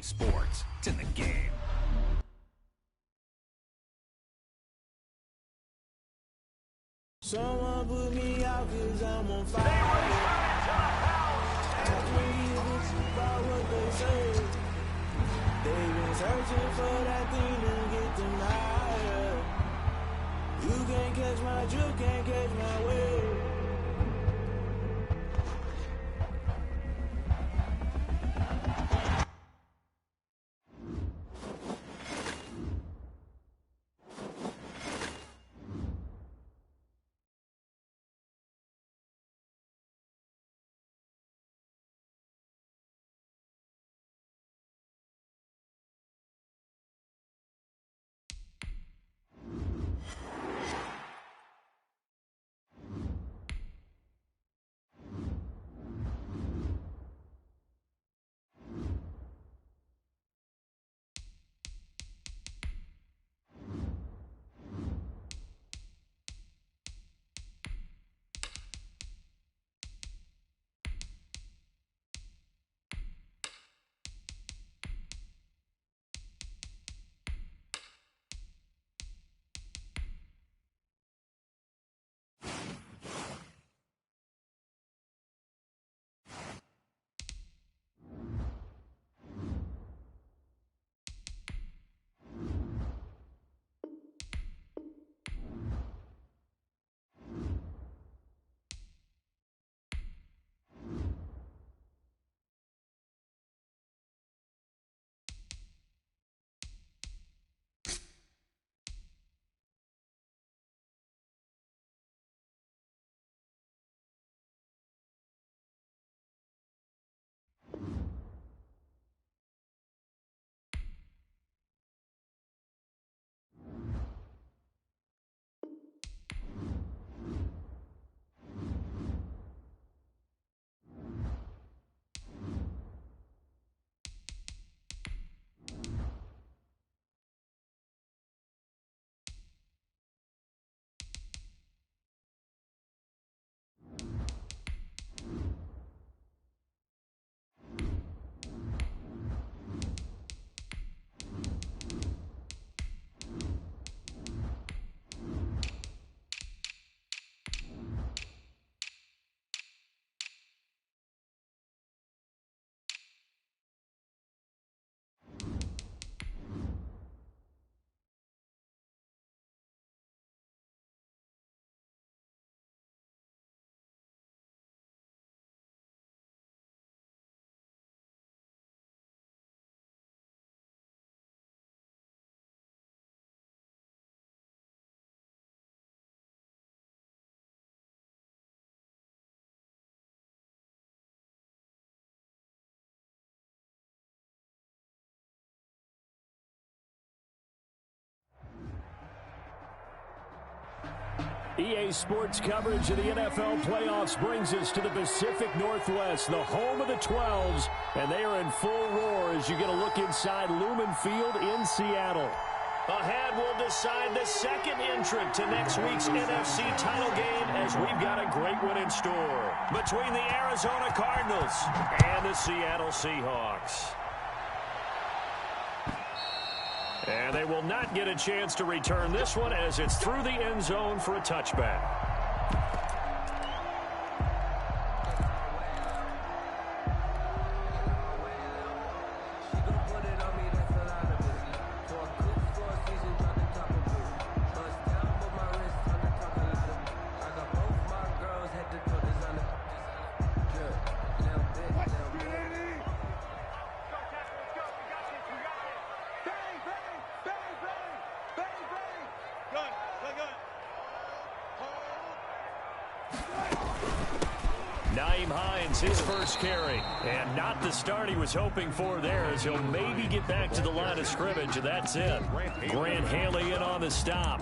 sports. It's in the game. Someone put me out 'cause I'm on fire. I believe it's about what they say. They've been searching for that thing to get them higher. You can't catch my drift, can't catch my wave. EA Sports coverage of the NFL playoffs brings us to the Pacific Northwest, the home of the 12s, and they are in full roar as you get a look inside Lumen Field in Seattle. Ahead, we'll decide the second entrant to next week's NFC title game as we've got a great one in store between the Arizona Cardinals and the Seattle Seahawks. And they will not get a chance to return this one as it's through the end zone for a touchback. His first carry, and not the start he was hoping for there, as he'll maybe get back to the line of scrimmage, and that's it. Grant Haley in on the stop.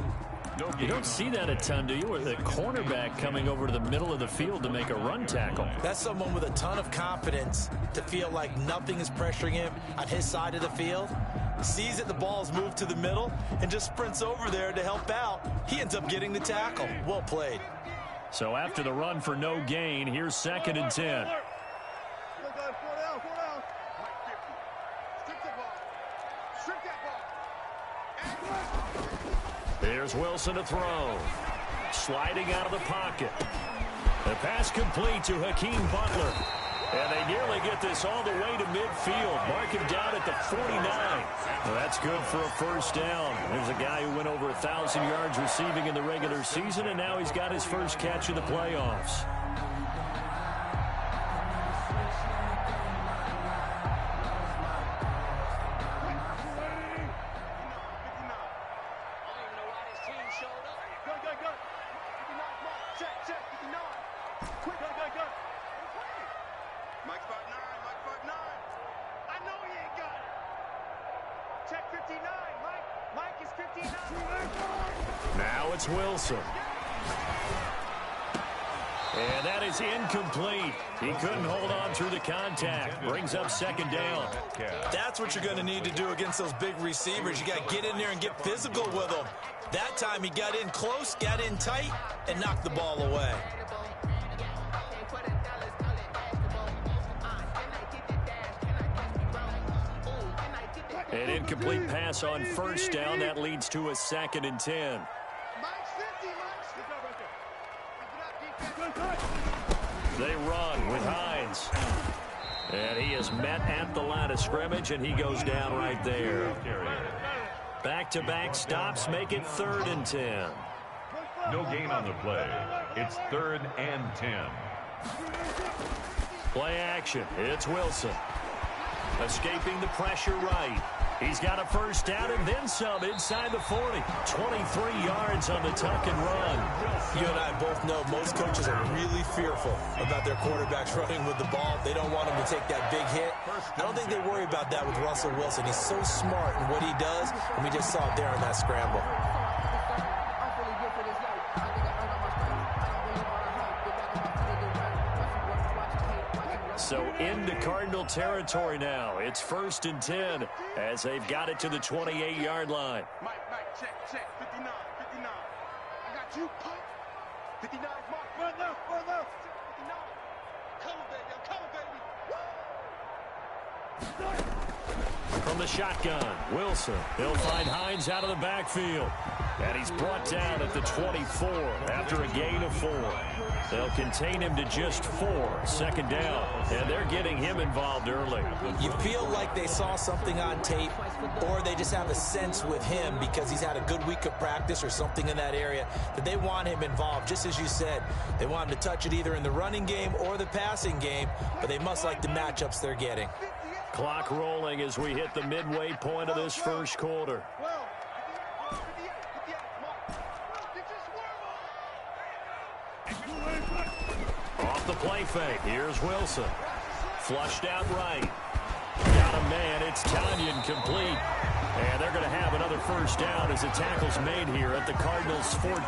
You don't see that a ton, do you? With a cornerback coming over to the middle of the field to make a run tackle. That's someone with a ton of confidence to feel like nothing is pressuring him on his side of the field. Sees that the ball's moved to the middle and just sprints over there to help out. He ends up getting the tackle. Well played. So after the run for no gain, here's 2nd and 10. Here's Wilson to throw. Sliding out of the pocket. The pass complete to Hakeem Butler. And they nearly get this all the way to midfield. Mark him down at the 49. Well, that's good for a first down. There's a guy who went over 1,000 yards receiving in the regular season, and now he's got his first catch in the playoffs. Now it's Wilson. And that is incomplete. He couldn't hold on through the contact. Brings up second down. That's what you're going to need to do against those big receivers. You got to get in there and get physical with them. That time he got in close, got in tight, and knocked the ball away. An incomplete pass on first down. That leads to a 2nd and 10. They run with Hines. And he is met at the line of scrimmage, and he goes down right there. Back-to-back stops make it 3rd and 10. No gain on the play. It's 3rd and 10. Play action. It's Wilson. Escaping the pressure right. He's got a first down and then some inside the 40. 23 yards on the tuck and run. You and I both know most coaches are really fearful about their quarterbacks running with the ball. They don't want him to take that big hit. I don't think they worry about that with Russell Wilson. He's so smart in what he does, and we just saw it there on that scramble. So into Cardinal territory now. It's 1st and 10 as they've got it to the 28-yard line. Mike, check, 59, 59. I got you, Pop. 59, Mark, run left. 59. Cover, baby, From the shotgun, Wilson. He'll find Hines out of the backfield. And he's brought down at the 24 after a gain of 4. They'll contain him to just 4. 2nd down. And they're getting him involved early. You feel like they saw something on tape, or they just have a sense with him because he's had a good week of practice or something in that area that they want him involved. Just as you said, they want him to touch it either in the running game or the passing game, but they must like the matchups they're getting. Clock rolling as we hit the midway point of this first quarter. Off the play fake. Here's Wilson. Flushed out right. Got a man. It's Tanyan complete. And they're going to have another first down as the tackle's made here at the Cardinals' 14.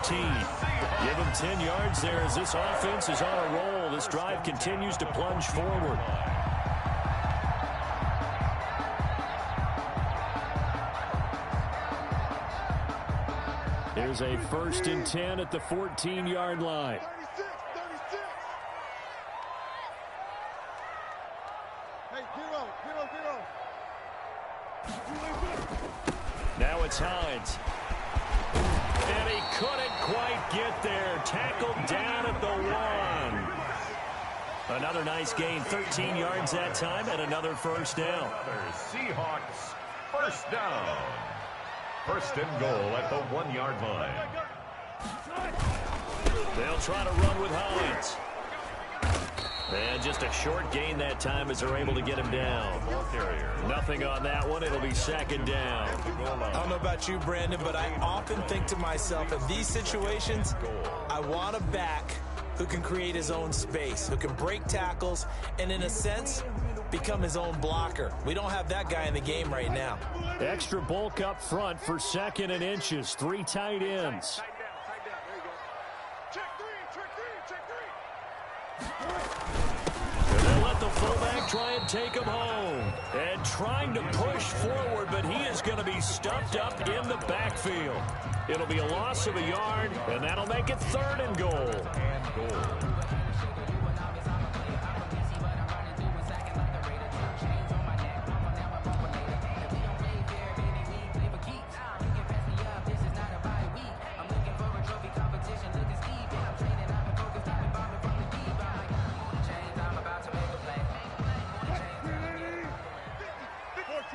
Give them 10 yards there as this offense is on a roll. This drive continues to plunge forward. Here's a 1st and 10 at the 14-yard line. 36. Hey, zero. Now it's Hines. And he couldn't quite get there. Tackled down at the 1. Another nice gain, 13 yards that time, and another first down. Seahawks first down. 1st and goal at the 1-yard line. They'll try to run with Hines. And just a short gain that time as they're able to get him down. Nothing on that one. It'll be 2nd down. I don't know about you, Brandon, but I often think to myself, in these situations, I want a back who can create his own space, who can break tackles, and in a sense, become his own blocker. We don't have that guy in the game right now. Extra bulk up front for 2nd and inches. 3 tight ends. Check three. And they'll let the fullback try and take him home. And trying to push forward, but he is going to be stuffed up in the backfield. It'll be a loss of a yard, and that'll make it 3rd and goal.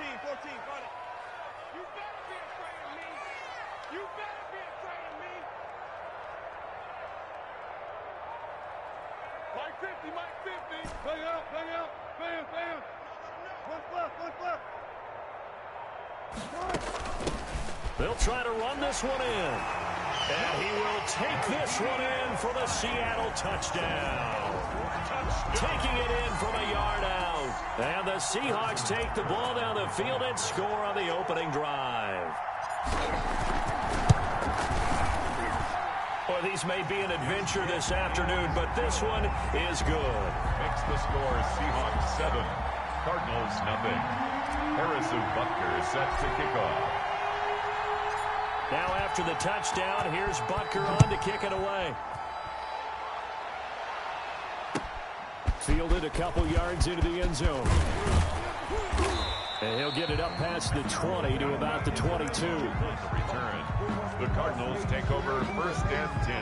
14, run it. You better be afraid of me. You better be afraid of me. Mike 50, Mike 50. Bang out, bang out. Bam, bam. What's left? They'll try to run this one in. And he will take this one in for the Seattle touchdown. Taking it in from a yard out. And the Seahawks take the ball down the field and score on the opening drive. Well, these may be an adventure this afternoon, but this one is good. Makes the score Seahawks 7, Cardinals nothing. Harrison Butker set to kick off. Now after the touchdown, here's Butker on to kick it away. Fielded a couple yards into the end zone. And he'll get it up past the 20 to about the 22. Return. The Cardinals take over 1st and 10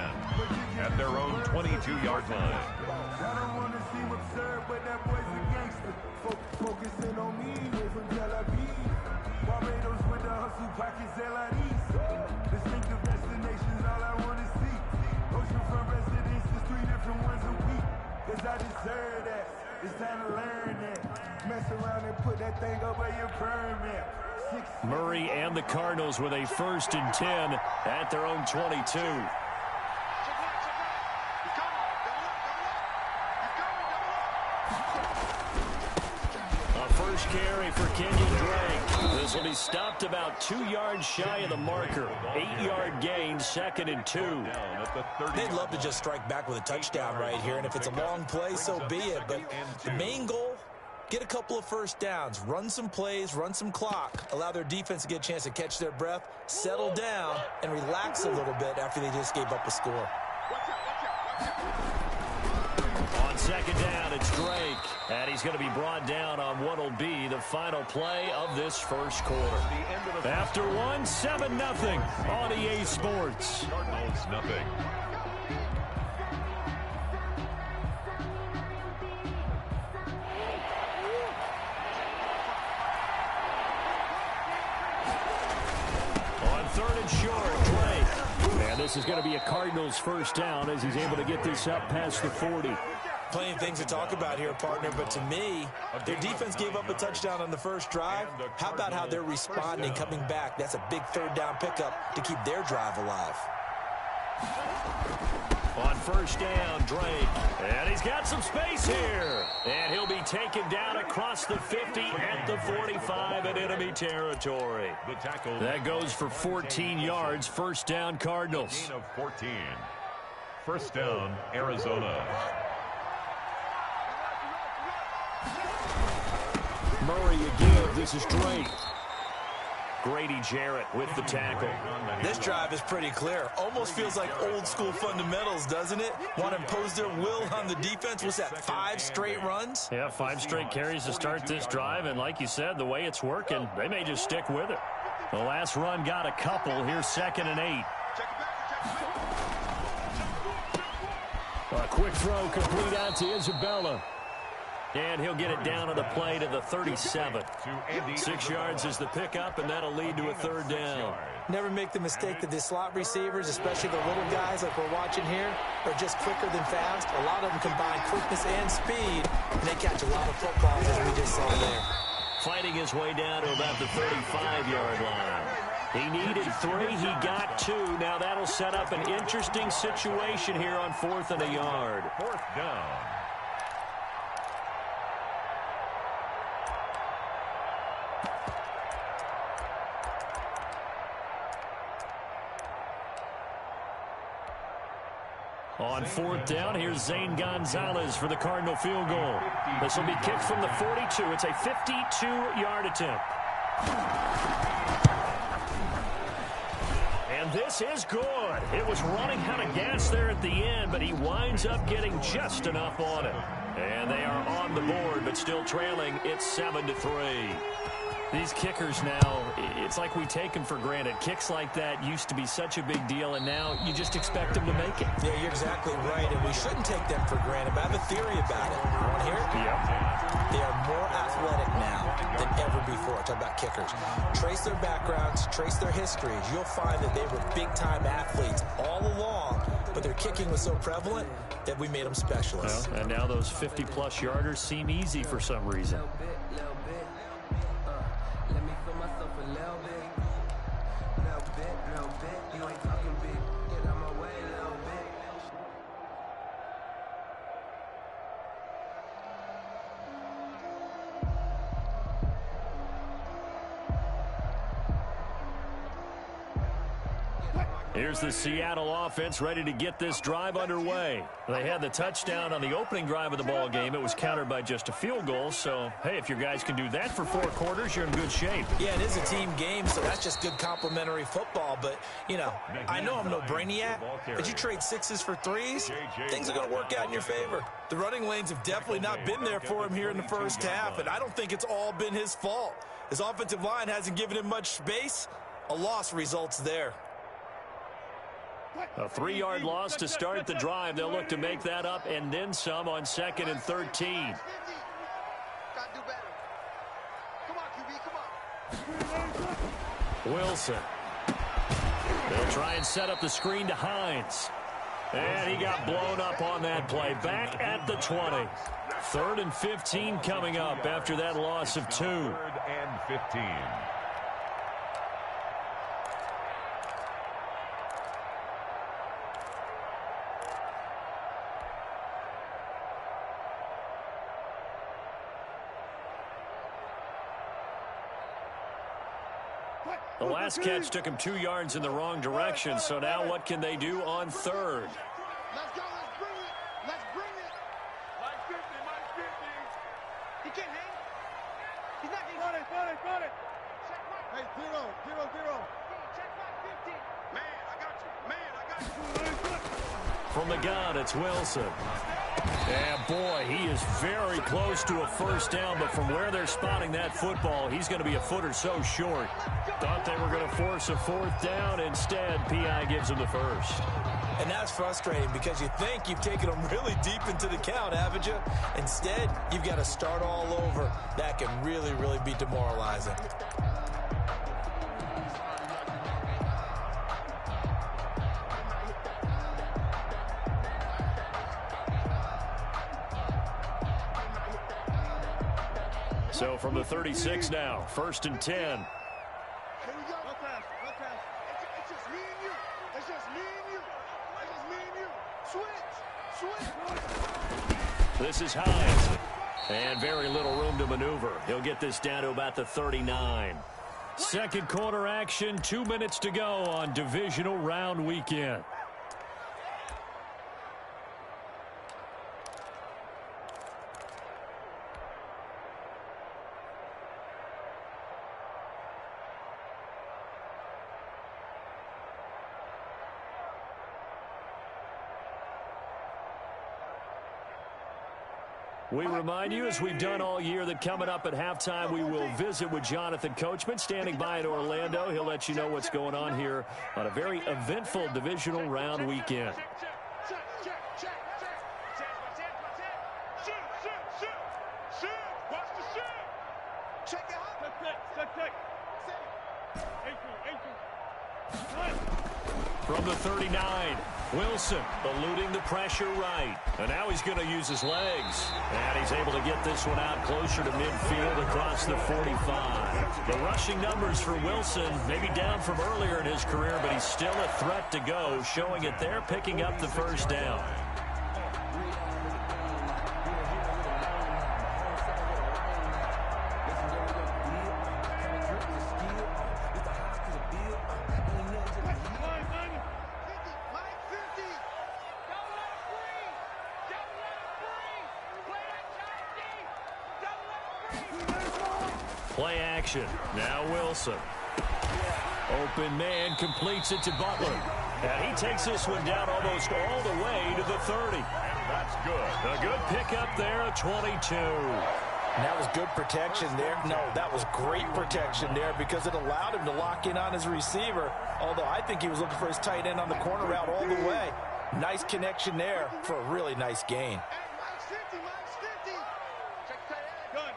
at their own 22-yard line. I don't want to seem absurd, but that boy's a gangster. Focusing on me, way from Tel Aviv. Barbados with the hustle pockets, LIDs. Distinctive destinations, all I want to see. Oceanfront residences, 3 different ones a week. Cause I deserve that. It's time to learn that. Mess around and put that thing over your permit. Murray and the Cardinals with a 1st and 10 at their own 22. A first carry for Kenyon Drake. This will be stopped about 2 yards shy of the marker. 8-yard gain, 2nd and 2. They'd love to just strike back with a touchdown right here, and if it's a long play, so be it. But the main goal, get a couple of first downs, run some plays, run some clock, allow their defense to get a chance to catch their breath, settle down, and relax a little bit after they just gave up a score. On 2nd down, it's Drake. And he's going to be brought down on what will be the final play of this first quarter. After one, 7-0 on EA Sports. Cardinals nothing. On 3rd and short, Drake. And this is going to be a Cardinals first down as he's able to get this up past the 40. Plenty of things to talk about here, partner, but to me, their defense gave up a touchdown on the first drive. How about how they're responding, coming back? That's a big 3rd down pickup to keep their drive alive. On 1st down, Drake. And he's got some space here. And he'll be taken down across the 50 at the 45 in enemy territory. That goes for 14 yards. 1st down, Cardinals. Gain of 14. 1st down, Arizona. Murray again. This is Drake. Grady Jarrett with the tackle. This drive is pretty clear. Almost feels like old school fundamentals, doesn't it? Want to impose their will on the defense. What's that, 5 straight runs? Yeah, 5 straight carries to start this drive. And like you said, the way it's working, they may just stick with it. The last run got a couple. Here's 2nd and 8. A quick throw complete out to Isabella. And he'll get it down on the play to the 37. 6 yards is the pickup, and that'll lead to a 3rd down. Never make the mistake that the slot receivers, especially the little guys like we're watching here, are just quicker than fast. A lot of them combine quickness and speed, and they catch a lot of footballs, as we just saw there. Fighting his way down to about the 35-yard line. He needed 3. He got 2. Now that'll set up an interesting situation here on 4th and a yard. 4th down. On 4th down, here's Zane Gonzalez for the Cardinal field goal. This will be kicked from the 42. It's a 52-yard attempt. And this is good. It was running out of gas there at the end, but he winds up getting just enough on it. And they are on the board, but still trailing. It's 7-3. These kickers now, it's like we take them for granted. Kicks like that used to be such a big deal, and now you just expect them to make it. Yeah, you're exactly right, and we shouldn't take them for granted, but I have a theory about it. You want to hear it? Yep. They are more athletic now than ever before. talking about kickers. Trace their backgrounds, trace their histories. You'll find that they were big-time athletes all along, but their kicking was so prevalent that we made them specialists. Well, and now those 50-plus yarders seem easy for some reason. Let me feel myself a little bit. You ain't talking big. Get out my way a little bit. Here's the Seattle offense ready to get this drive underway. They had the touchdown on the opening drive of the ball game. It was countered by just a field goal. So, hey, if your guys can do that for 4 quarters, you're in good shape. Yeah, it is a team game, so that's just good complimentary football. But, you know, I know I'm no brainiac, but you trade 6s for 3s, things are going to work out in your favor. The running lanes have definitely not been there for him here in the first half, and I don't think it's all been his fault. His offensive line hasn't given him much space. A loss results there. A 3-yard loss to start the drive. They'll look to make that up and then some on 2nd and 13. Gotta do better. Come on, QB, come on. Wilson. They'll try and set up the screen to Hines. And he got blown up on that play. Back at the 20. 3rd and 15 coming up after that loss of 2. 3rd and 15. The last catch took him 2 yards in the wrong direction, so now what can they do on 3rd? Let's go, let's bring it. Let's bring it. Mike 50, Mike 50. He can't hang. He's not hanging. Got it. Check Mike. Hey, 0. Check Mike 50. Man, I got you. From the gun, it's Wilson. Yeah, boy, he is very close to a first down, but from where they're spotting that football, he's going to be a foot or so short. Thought they were going to force a 4th down. Instead, P.I. gives him the first. And that's frustrating because you think you've taken them really deep into the count, haven't you? Instead, you've got to start all over. That can really, really be demoralizing. So from the 36 now, 1st and 10. Here we go. No pass. It's just me and you. It's just me and you. Switch. This is Hines. And very little room to maneuver. He'll get this down to about the 39. Second quarter action, 2 minutes to go on divisional round weekend. We remind you, as we've done all year, that coming up at halftime, we will visit with Jonathan Coachman, standing by in Orlando. He'll let you know what's going on here on a very eventful divisional round weekend. Check. Shoot. Watch the shoot. Check it out. Check. From the 39, Wilson eluding the pressure right. And now he's going to use his legs. And he's able to get this one out closer to midfield across the 45. The rushing numbers for Wilson maybe down from earlier in his career, but he's still a threat to go, showing it there, picking up the first down. Play action. Now Wilson. Open man completes it to Butler. And he takes this one down almost all the way to the 30. And that's good. A good pickup there, a 22. And that was good protection there. No, that was great protection there because it allowed him to lock in on his receiver. Although I think he was looking for his tight end on the corner route all the way. Nice connection there for a really nice gain. Mike's 50. Check tight end. Gun.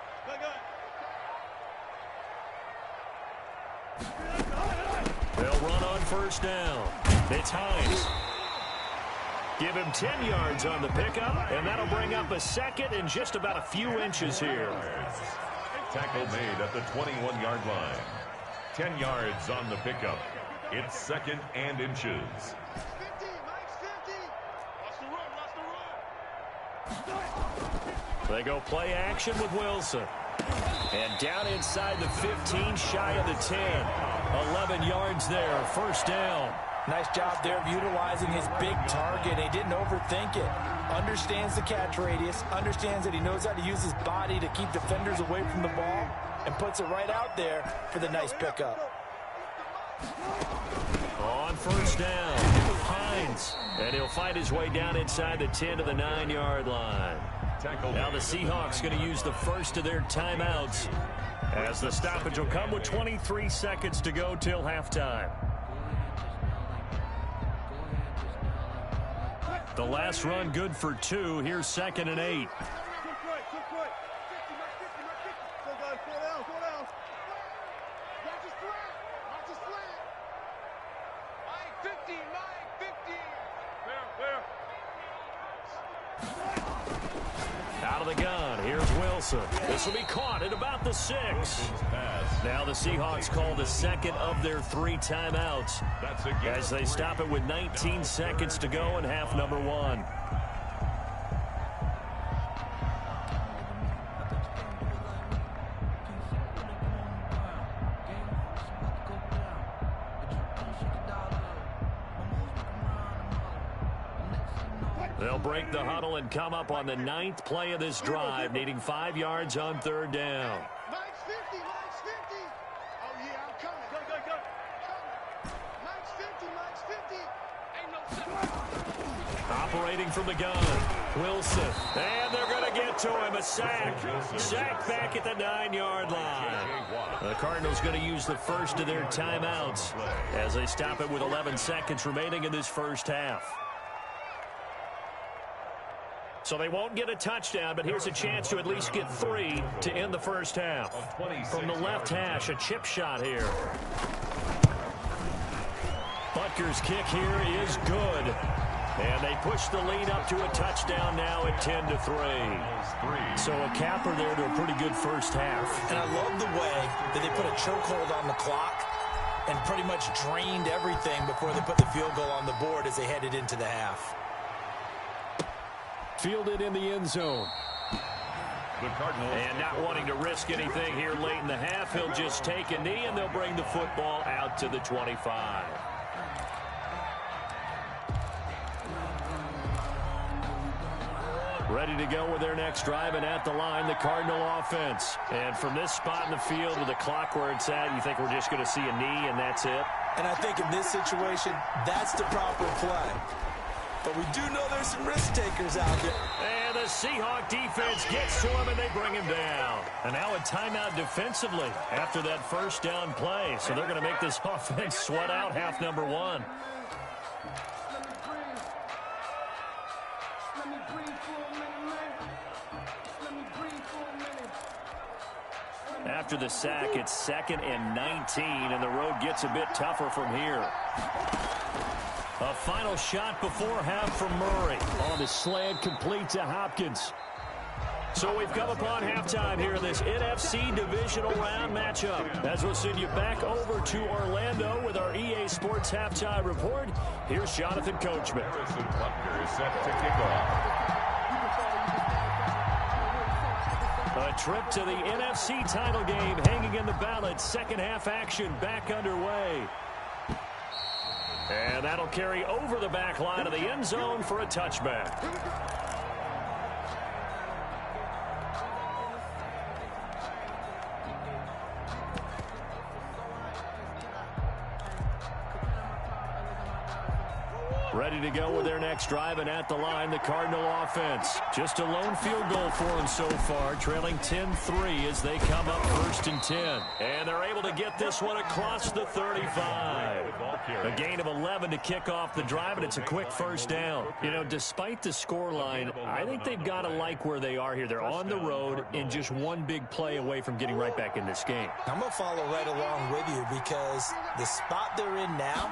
They'll run on first down. It's Hines. Give him 10 yards on the pickup, and that'll bring up a second and just about a few inches here. Tackle made at the 21-yard line. 10 yards on the pickup. It's second and inches. Mike's 50. Watch the run. They go play action with Wilson. And down inside the 15, shy of the 10. 11 yards there, first down. Nice job there of utilizing his big target. He didn't overthink it. Understands the catch radius. Understands that he knows how to use his body to keep defenders away from the ball. And puts it right out there for the nice pickup. On first down, Hines. And he'll find his way down inside the 10 to the 9-yard line. Now the Seahawks going to use the first of their timeouts, as the stoppage will come with 23 seconds to go till halftime. The last run good for 2. Here's 2nd and 8. Out of the gun, here's Wilson. This will be caught at about the 6. Now the Seahawks call the second of their 3 timeouts as they stop it with 19 seconds to go in half number 1. They'll break the huddle and come up on the 9th play of this drive, needing 5 yards on 3rd down. Mike's 50. Oh, yeah, I'm coming. Go. Mike's 50. Ain't no Operating from the gun, Wilson. And they're going to get to him, a sack. Sack back at the 9-yard line. The Cardinals going to use the first of their timeouts as they stop it with 11 seconds remaining in this first half. So they won't get a touchdown, but here's a chance to at least get 3 to end the first half. From the left hash, a chip shot here. Butker's kick here is good. And they push the lead up to a touchdown now at 10-3. So a capper there to a pretty good first half. And I love the way that they put a chokehold on the clock and pretty much drained everything before they put the field goal on the board as they headed into the half. Fielded in the end zone. And not wanting to risk anything here late in the half, he'll just take a knee and they'll bring the football out to the 25. Ready to go with their next drive, and at the line, the Cardinal offense. And from this spot in the field with the clock where it's at, you think we're just going to see a knee and that's it? And I think in this situation, that's the proper play. But we do know there's some risk takers out there. And the Seahawk defense gets to him, and they bring him down. And now a timeout defensively after that first down play. So they're going to make this offense sweat out half number 1. After the sack, it's 2nd and 19, and the road gets a bit tougher from here. A final shot before half from Murray. On the slant, complete to Hopkins. So we've come upon halftime here in this NFC divisional round matchup. As we'll send you back over to Orlando with our EA Sports halftime report, here's Jonathan Coachman. Harrison Butker is set to kick off. A trip to the NFC title game hanging in the balance. Second half action back underway. And that'll carry over the back line of the end zone for a touchback. Ready to go with their next drive, and at the line, the Cardinal offense. Just a lone field goal for them so far, trailing 10-3 as they come up 1st and 10. And they're able to get this one across the 35. A gain of 11 to kick off the drive, and it's a quick first down. You know, despite the scoreline, I think they've got to like where they are here. They're on the road and just one big play away from getting right back in this game. I'm going to follow right along with you because the spot they're in now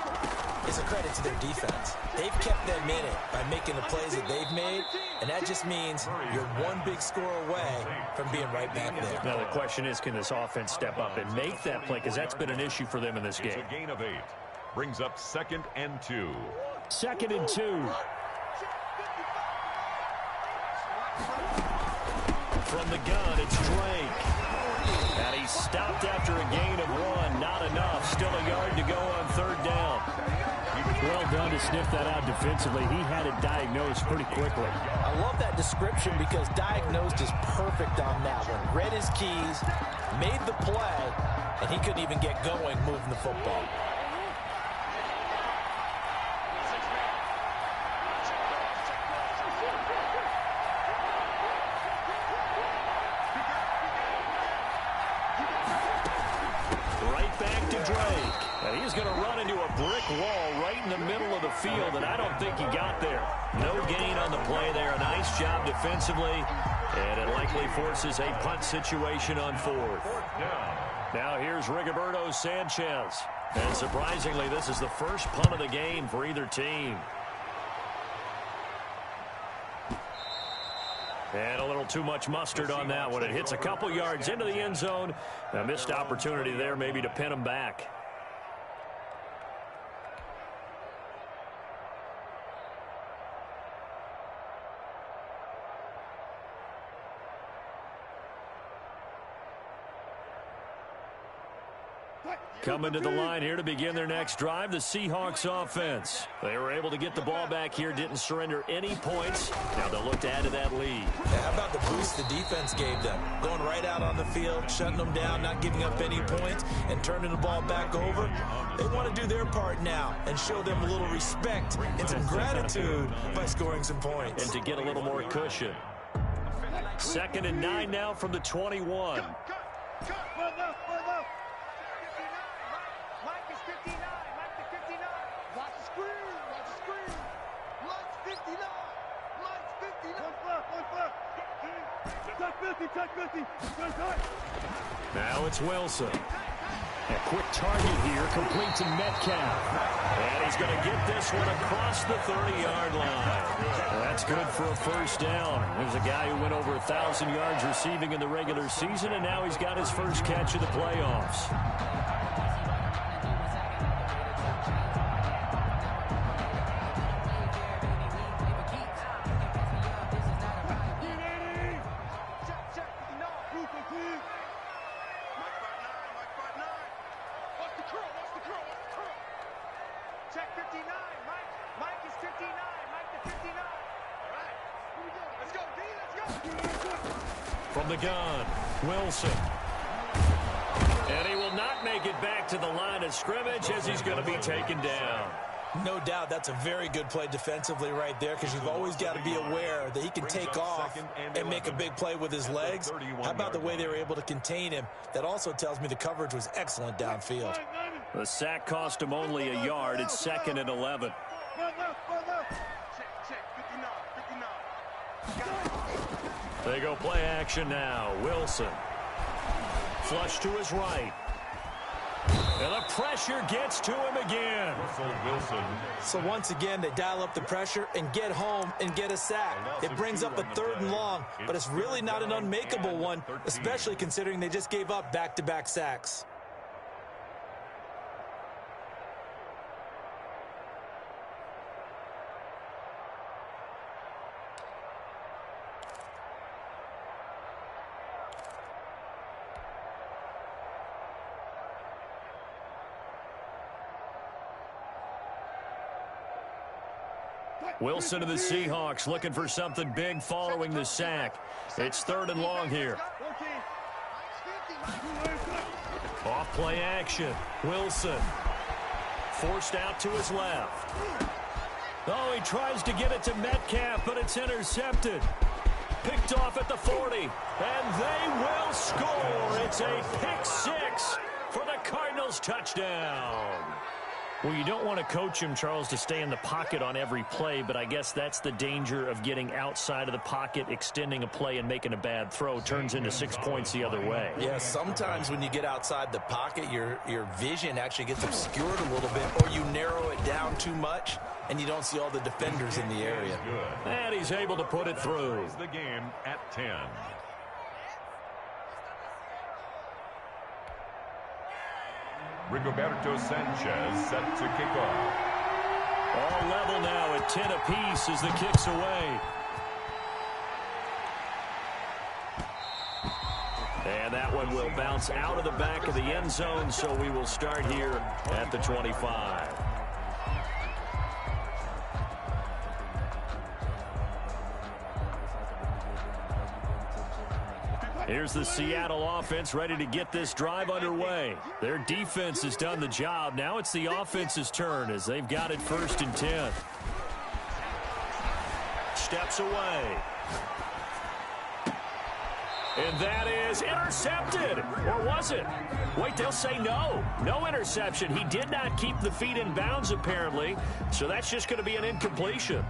is a credit to their defense. They've kept them in it by making the plays that they've made, and that just means you're one big score away from being right back there. Now, the question is, can this offense step up and make that play? Because that's been an issue for them in this game. It's a gain of 8. Brings up 2nd and 2. 2nd and 2. From the gun, it's Drake. And he's stopped after a gain of 1. Not enough. Still a yard to go on 3rd down. Well done to sniff that out defensively. He had it diagnosed pretty quickly. I love that description because diagnosed is perfect on that one. Read his keys, made the play, and he couldn't even get going moving the football. He's going to run into a brick wall right in the middle of the field, and I don't think he got there. No gain on the play there. A nice job defensively, and it likely forces a punt situation on 4th. Now here's Rigoberto Sanchez. And surprisingly, this is the first punt of the game for either team. And a little too much mustard on that one. It hits a couple yards into the end zone. A missed opportunity there maybe to pin him back. Coming to the line here to begin their next drive, the Seahawks offense. They were able to get the ball back here, didn't surrender any points. Now they'll look to add to that lead. Yeah, how about the boost the defense gave them? Going right out on the field, shutting them down, not giving up any points, and turning the ball back over. They want to do their part now and show them a little respect and some gratitude by scoring some points. And to get a little more cushion. 2nd and 9 now from the 21. Now it's Wilson. A quick target here, complete to Metcalf. And he's going to get this one across the 30-yard line. That's good for a first down. There's a guy who went over 1,000 yards receiving in the regular season, and now he's got his first catch of the playoffs. From the gun, Wilson. And he will not make it back to the line of scrimmage as he's going to be taken down. No doubt that's a very good play defensively right there because you've always got to be aware that he can take off and make a big play with his legs. How about the way they were able to contain him? That also tells me the coverage was excellent downfield. The sack cost him only a yard. It's 2nd and 11. They go play action now. Wilson. Flush to his right. And the pressure gets to him again. Wilson. So once again, they dial up the pressure and get home and get a sack. It brings up a 3rd and long, but it's really not an unmakeable one, especially considering they just gave up back-to-back sacks. Wilson of the Seahawks looking for something big following the sack. It's 3rd and long here. Off play action. Wilson forced out to his left. Oh, he tries to get it to Metcalf, but it's intercepted. Picked off at the 40, and they will score. It's a pick six for the Cardinals touchdown. Well, you don't want to coach him, Charles, to stay in the pocket on every play, but I guess that's the danger of getting outside of the pocket, extending a play, and making a bad throw. Turns into 6 points the other way. Yeah, sometimes when you get outside the pocket, your vision actually gets obscured a little bit, or you narrow it down too much, and you don't see all the defenders in the area. And he's able to put it through. The game at 10. Rigoberto Sanchez set to kick off. All level now at 10 apiece as the kick's away. And that one will bounce out of the back of the end zone, so we will start here at the 25. Here's the Seattle offense ready to get this drive underway. Their defense has done the job. Now it's the offense's turn as they've got it 1st and 10. Steps away. And that is intercepted. Or was it? Wait, they'll say no. No interception. He did not keep the feet in bounds, apparently. So that's just going to be an incompletion.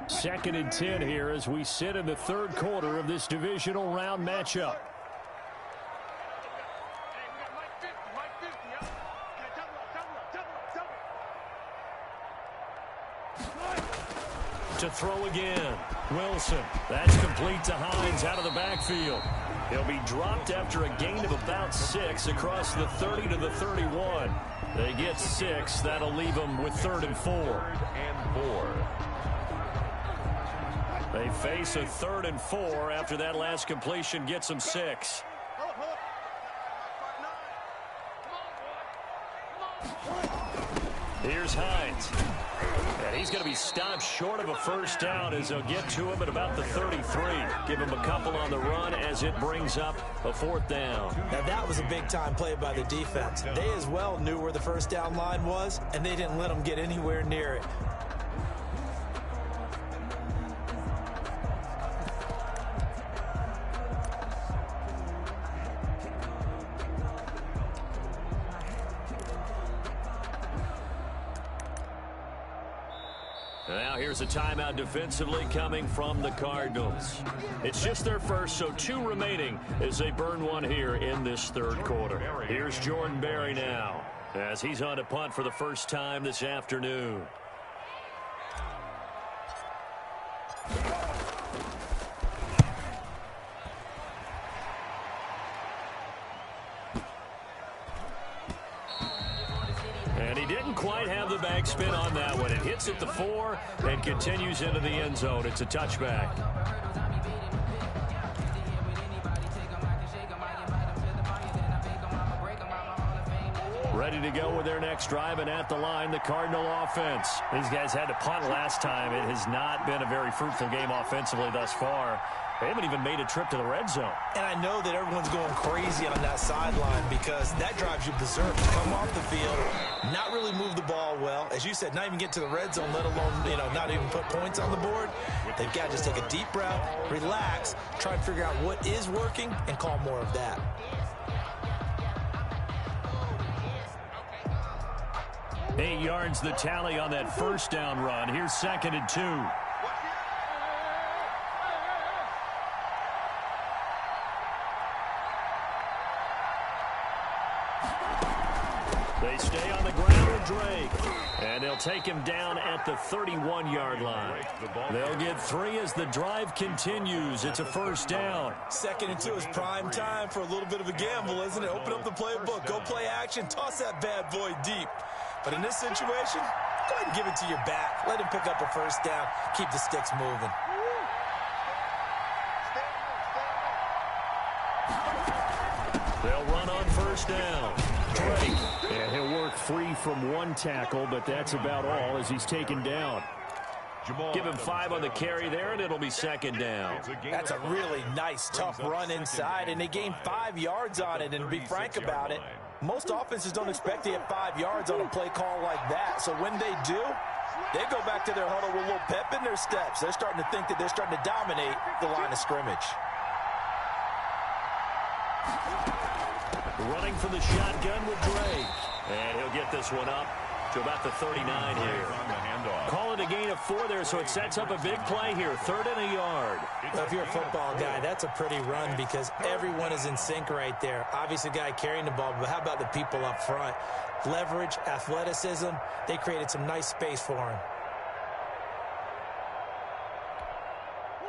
Second and 10 here as we sit in the 3rd quarter of this divisional round matchup. To throw again. Wilson. That's complete to Hines out of the backfield. He'll be dropped after a gain of about 6 across the 30 to the 31. They get 6. That'll leave them with 3rd and 4. 3rd and 4. They face a 3rd and 4 after that last completion gets them 6. Here's Hines. And he's going to be stopped short of a 1st down as they'll get to him at about the 33. Give him a couple on the run as it brings up a 4th down. Now that was a big-time play by the defense. They as well knew where the 1st down line was, and they didn't let them get anywhere near it. Now here's a timeout defensively coming from the Cardinals. It's just their first, so 2 remaining as they burn one here in this 3rd quarter. Here's Jordan Berry now as he's on a punt for the first time this afternoon. And he didn't quite have the backspin on that one. It hits at the 4 and continues into the end zone. It's a touchback. Ready to go with their next drive, and at the line, the Cardinal offense. These guys had to punt last time. It has not been a very fruitful game offensively thus far. They haven't even made a trip to the red zone. And I know that everyone's going crazy on that sideline because that drives you berserk. Come off the field, not really move the ball well. As you said, not even get to the red zone, let alone, not even put points on the board. They've got to just take a deep breath, relax, try and figure out what is working, and call more of that. Eight yards the tally on that 1st down run. Here's 2nd and 2. They stay on the ground with Drake. And they'll take him down at the 31-yard line. They'll get 3 as the drive continues. It's a 1st down. 2nd and 2 is prime time for a little bit of a gamble, isn't it? Open up the playbook. Go play action. Toss that bad boy deep. But in this situation, go ahead and give it to your back. Let him pick up a 1st down. Keep the sticks moving. first down. Drake. And he'll work free from one tackle, but that's about all as he's taken down. Give him 5 on the carry there, and it'll be second down. That's a really nice, tough run inside, and they gained 5 yards on it. And to be frank about it, most offenses don't expect to get 5 yards on a play call like that. So when they do, they go back to their huddle with a little pep in their steps. They're starting to think that they're starting to dominate the line of scrimmage. Running for the shotgun with Drake. And he'll get this one up to about the 39 here. Call it a gain of 4 there, so it sets up a big play here. 3rd and a yard. Well, if you're a football guy, that's a pretty run because everyone is in sync right there. Obviously, the guy carrying the ball, but how about the people up front? Leverage, athleticism, they created some nice space for him.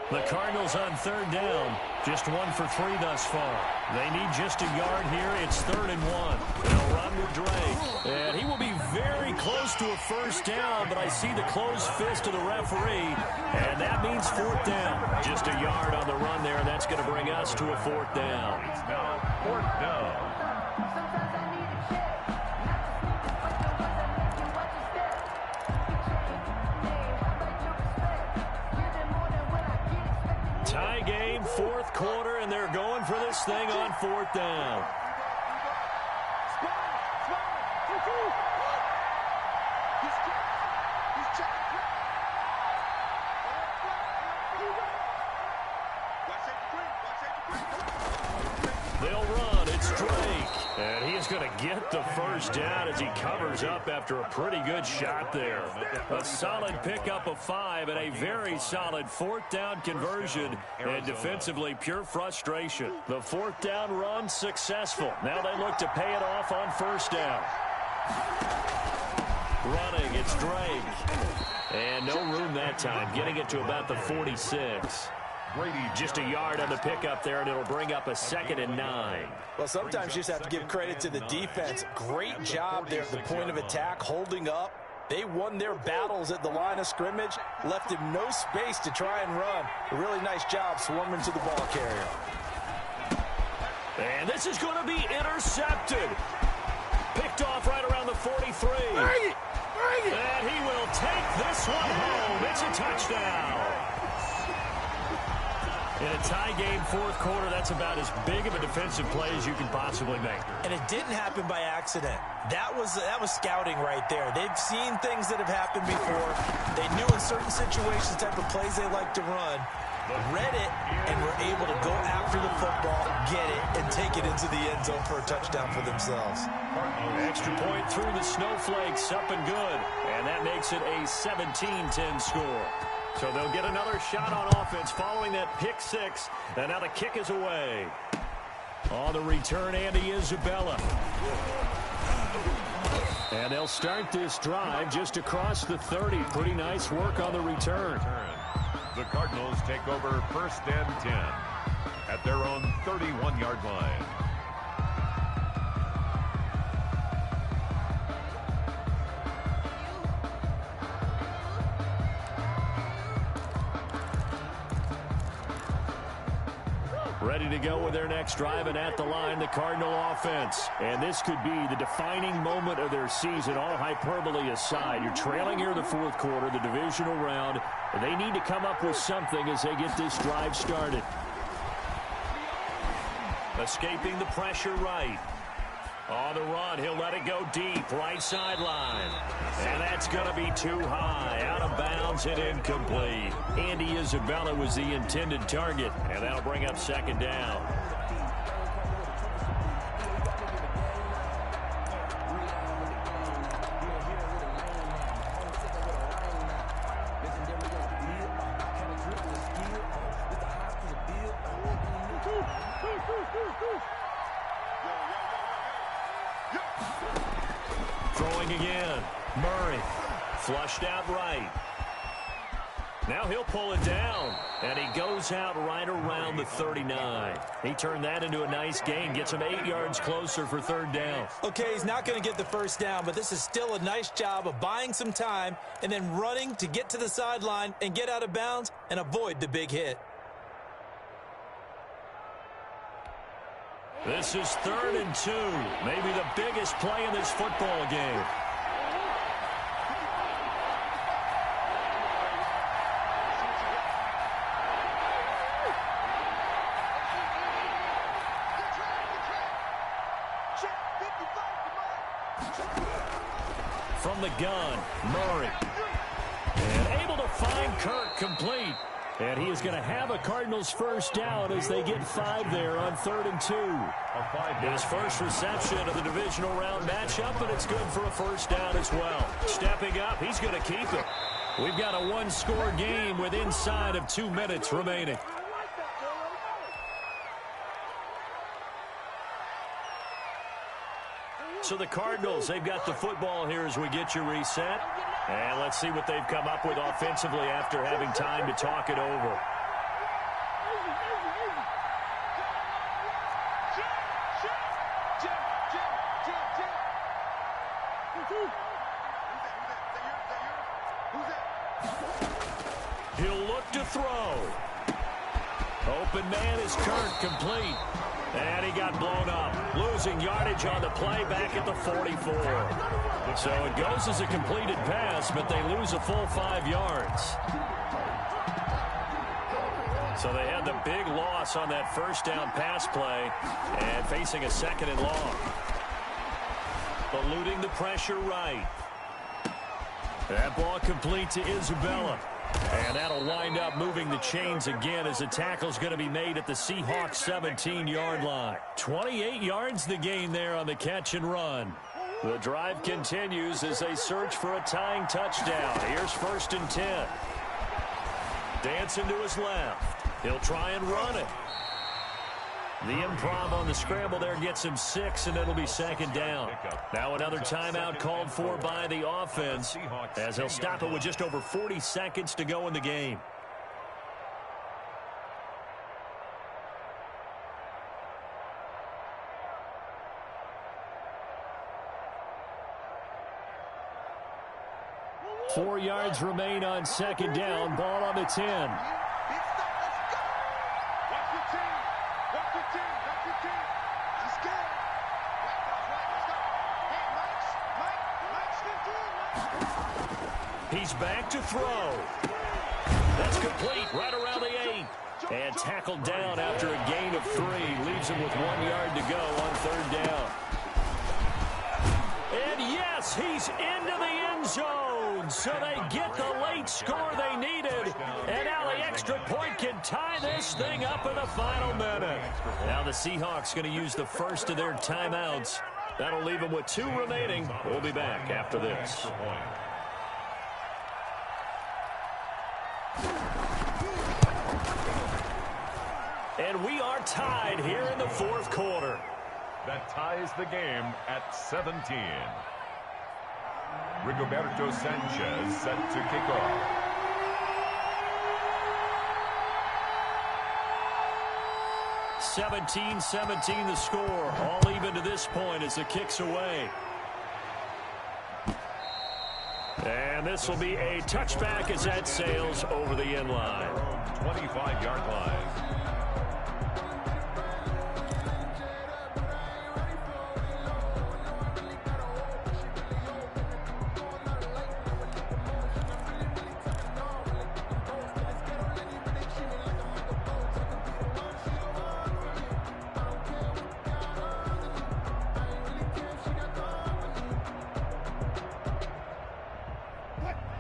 The Cardinals on 3rd down. Just 1 for 3 thus far. They need just a yard here. It's 3rd and 1. They'll run with Drake. And he will be very close to a first down, but I see the closed fist of the referee, and that means 4th down. Just a yard on the run there, and that's going to bring us to a 4th down. It's now 4th down. Tie game, 4th quarter, and they're going for this thing on 4th down. They'll run. It's Drake. And he is going to get the first down as he covers up after a pretty good shot there. A solid pickup of 5 and a very solid 4th down conversion. And defensively, pure frustration. The 4th down run successful. Now they look to pay it off on 1st down. Running, it's Drake. And no room that time, getting it to about the 46. Just a yard on the pickup there, and it'll bring up a 2nd and 9. Well, sometimes you just have to give credit to the defense. Great job there at the point of attack, holding up. They won their battles at the line of scrimmage, left him no space to try and run. A really nice job swarming to the ball carrier. And this is going to be intercepted. Picked off right around the 43. And he will take this one home. It's a touchdown. In a tie game, 4th quarter, that's about as big of a defensive play as you can possibly make. And it didn't happen by accident. That was scouting right there. They've seen things that have happened before. They knew in certain situations the type of plays they like to run, read it, and were able to go after the football, get it, and take it into the end zone for a touchdown for themselves. Extra point through the snowflakes, up and good. And that makes it a 17-10 score. So they'll get another shot on offense following that pick 6. And now the kick is away. On the return, Andy Isabella. And they'll start this drive just across the 30. Pretty nice work on the return. The Cardinals take over 1st and 10 at their own 31-yard line. Ready to go with their next drive, and at the line, the Cardinal offense. And this could be the defining moment of their season, all hyperbole aside. You're trailing here in the 4th quarter, the divisional round, and they need to come up with something as they get this drive started. Escaping the pressure right. On the run, he'll let it go deep, right sideline. And that's going to be too high, out of bounds and incomplete. Andy Isabella was the intended target, and that'll bring up 2nd down. Throwing again. Murray. Flushed out right. Now he'll pull it down. And he goes out right around the 39. He turned that into a nice gain. Gets him 8 yards closer for 3rd down. Okay, he's not going to get the first down, but this is still a nice job of buying some time and then running to get to the sideline and get out of bounds and avoid the big hit. This is 3rd and 2. Maybe the biggest play in this football game. From the gun, Murray. And able to find Kirk complete. And he is going to have a Cardinals first down as they get 5 there on 3rd and 2. His first reception of the divisional round matchup, and it's good for a first down as well. Stepping up, he's going to keep it. We've got a one-score game with inside of 2 minutes remaining. So the Cardinals, they've got the football here as we get you reset. And let's see what they've come up with offensively after having time to talk it over. He'll look to throw. Open man is Kirk, complete. And he got blown up, losing yardage on the play back at the 44. So it goes as a completed pass, but they lose a full 5 yards. So they had the big loss on that first down pass play and facing a 2nd and long. Eluding the pressure right. That ball complete to Isabella. And that'll wind up moving the chains again as the tackle's going to be made at the Seahawks 17-yard line. 28 yards the gain there on the catch and run. The drive continues as they search for a tying touchdown. Here's 1st and 10. Dancing to his left. He'll try and run it. The improv on the scramble there gets him 6, and it'll be 2nd down. Now another timeout called for by the offense as they'll stop it with just over 40 seconds to go in the game. Four yards remain on 2nd down. Ball on the 10. He's back to throw. That's complete right around the 8. And tackled down after a gain of 3. Leaves him with 1 yard to go on 3rd down. And yes, he's into the end zone. So they get the late score they needed. And now the extra point can tie this thing up in the final minute. Now the Seahawks going to use the first of their timeouts. That'll leave them with 2 remaining. We'll be back after this. And we are tied here in the 4th quarter. That ties the game at 17. Rigoberto Sanchez set to kick off. (17-17) the score. All even to this point as the kick's away. And this will be a touchback as that sails over the end line. 25-yard line.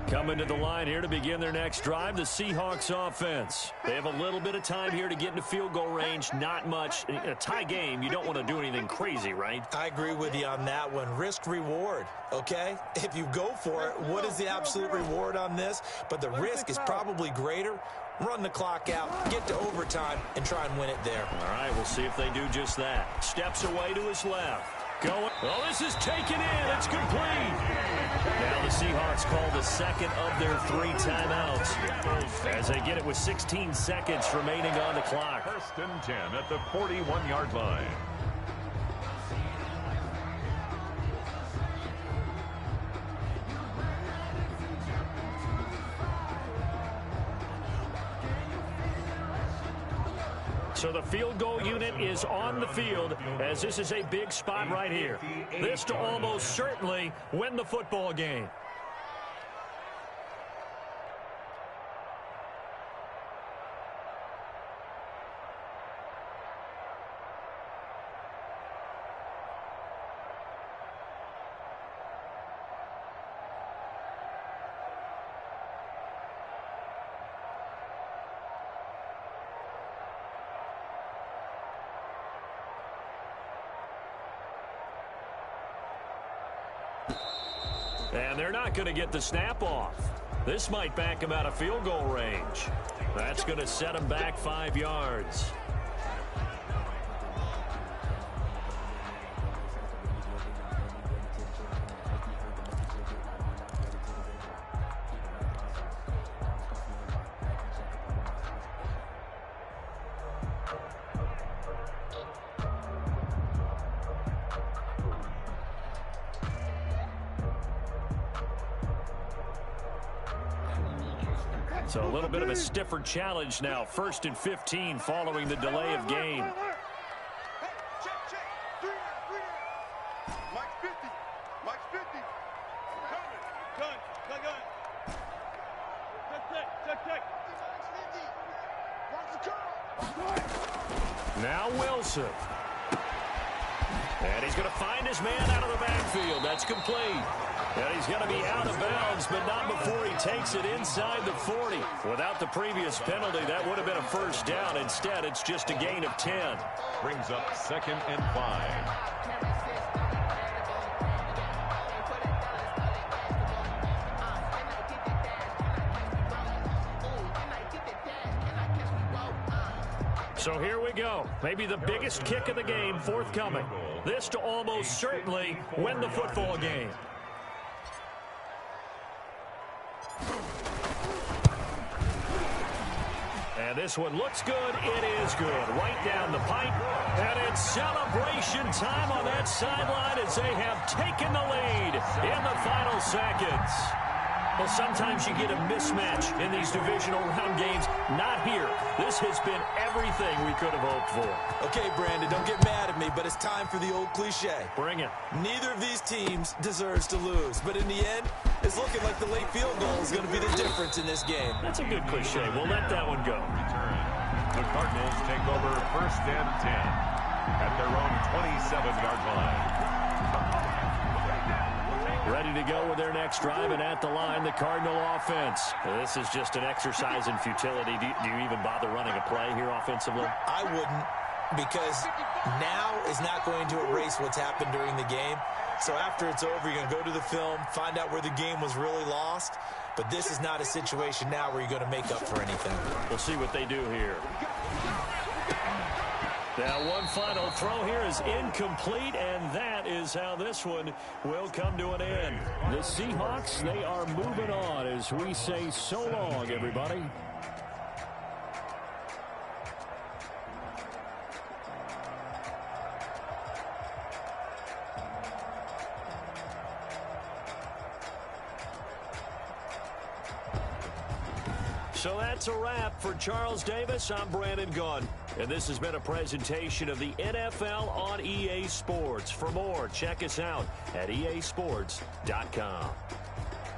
Coming to the line here to begin their next drive, the Seahawks offense. They have a little bit of time here to get into field goal range, not much. In a tie game, you don't want to do anything crazy, right? I agree with you on that one. Risk-reward, okay? If you go for it, what is the absolute reward on this? But the risk is probably greater. Run the clock out, get to overtime, and try and win it there. All right, we'll see if they do just that. Steps away to his left. Going. Well, this is taken in. It's complete. Now the Seahawks call the 2nd of their 3 timeouts as they get it with 16 seconds remaining on the clock. 1st and 10 at the 41-yard line. So the field goal unit is on the field as this is a big spot right here. This to almost certainly win the football game. And they're not going to get the snap off. This might back them out of field goal range. That's going to set them back 5 yards. So a little bit of a stiffer challenge now. 1st and 15 following the delay of game. Hey, check. 3 Mike's 50. Mike's 50. Gun. Check. Watch the curl. Now Wilson. And he's going to find his man out of the backfield. That's complete. And he's going to be out of bounds, but not before he takes it inside the 40. Without the previous penalty, that would have been a first down. Instead, it's just a gain of 10. Brings up 2nd and 5. So here we go. Maybe the biggest kick of the game forthcoming. This to almost certainly win the football game. And this one looks good. It is good. Right down the pipe. And it's celebration time on that sideline as they have taken the lead in the final seconds. Well, sometimes you get a mismatch in these divisional round games. Not here. This has been everything we could have hoped for. Okay, Brandon, don't get mad at me, but it's time for the old cliche. Bring it. Neither of these teams deserves to lose, but in the end, it's looking like the late field goal is going to be the difference in this game. That's a good cliche. We'll let that one go. The Cardinals take over 1st and 10 at their own 27-yard line. Ready to go with their next drive, and at the line, the Cardinal offense. This is just an exercise in futility. Do you even bother running a play here offensively? I wouldn't, because now is not going to erase what's happened during the game. So after it's over, you're going to go to the film, find out where the game was really lost. But this is not a situation now where you're going to make up for anything. We'll see what they do here. Now, one final throw here is incomplete, and that is how this one will come to an end. The Seahawks, they are moving on as we say so long, everybody. So that's a wrap for Charles Davis. I'm Brandon Gunn. And this has been a presentation of the NFL on EA Sports. For more, check us out at easports.com.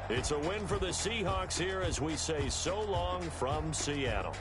It's a win for the Seahawks here as we say so long from Seattle.